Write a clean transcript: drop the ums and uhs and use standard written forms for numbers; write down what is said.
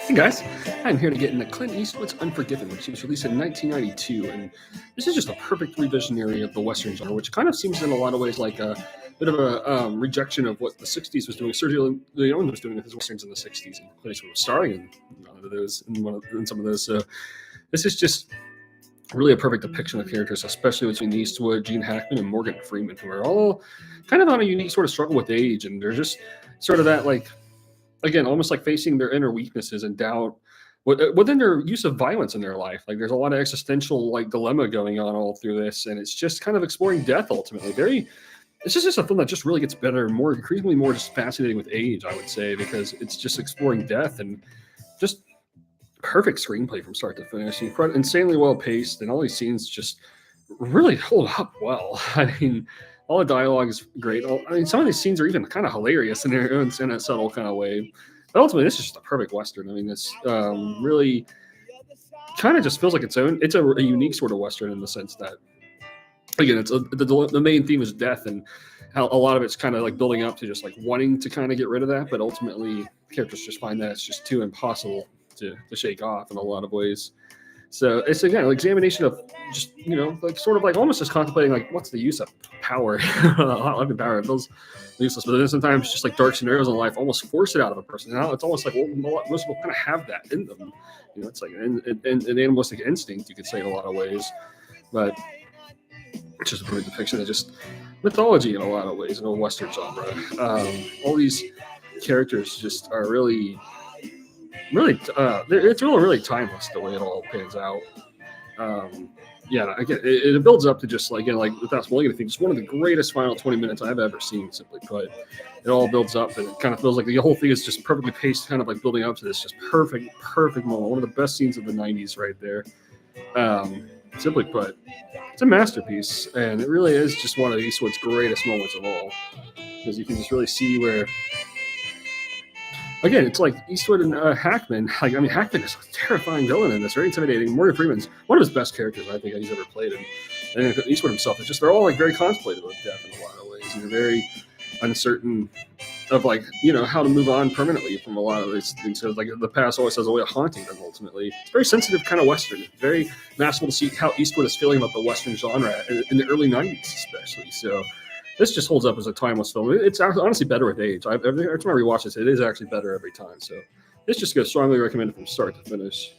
Hey guys, I'm here to get into Clint Eastwood's Unforgiven, which was released in 1992, and this is just a perfect revisionary of the Western genre, which kind of seems in a lot of ways like a bit of a rejection of what the 60s was doing. Sergio Leone was doing with his Westerns in the 60s, and Clint Eastwood was starring in one of those, in some of those. So this is just really a perfect depiction of characters, especially between Eastwood, Gene Hackman, and Morgan Freeman, who are all kind of on a unique sort of struggle with age, and they're just sort of that like again, almost like facing their inner weaknesses and doubt within their use of violence in their life. Like there's a lot of existential like dilemma going on all through this, and it's just kind of exploring death ultimately. It's just a film that just really gets better, more increasingly more just fascinating with age, I would say, because it's just exploring death and just perfect screenplay from start to finish. Insanely well paced, and all these scenes just really hold up well. I mean, all the dialogue is great. I mean, some of these scenes are even kind of hilarious in their own in a subtle kind of way. But ultimately, this is just a perfect Western. I mean, it's really kind of just feels like its own. It's a unique sort of Western in the sense that, again, the main theme is death, and how a lot of it's kind of like building up to just like wanting to kind of get rid of that. But ultimately, characters just find that it's just too impossible to shake off in a lot of ways. So it's again an examination of just like sort of like almost just contemplating like what's the use of power. Having power it feels useless, but then sometimes just like dark scenarios in life almost force it out of a person. Now it's almost like most people kind of have that in them. It's like an animalistic instinct, you could say, in a lot of ways, but it's just a perfect depiction of just mythology in a lot of ways in a Western genre. All these characters just are really it's really timeless the way it all pans out. Again, it builds up to just like without spoiling anything, just one of the greatest final 20 minutes I've ever seen. Simply put, it all builds up, and it kind of feels like the whole thing is just perfectly paced, kind of like building up to this just perfect moment. One of the best scenes of the 90s, right there. Simply put, it's a masterpiece, and it really is just one of Eastwood's greatest moments of all, because you can just really see where. Again, it's like Eastwood and Hackman. Hackman is a terrifying villain in this, very intimidating. Morgan Freeman's one of his best characters I think he's ever played, and Eastwood himself is just they're all like very contemplative of death in a lot of ways, and they're very uncertain of how to move on permanently from a lot of these things. So like the past always has a way of haunting them. Ultimately, it's a very sensitive kind of Western. It's very masterful to see how Eastwood is feeling about the Western genre in the early '90s, especially. So. This just holds up as a timeless film. It's honestly better with age. Every time I rewatch this, it is actually better every time. So this just goes strongly recommended from start to finish.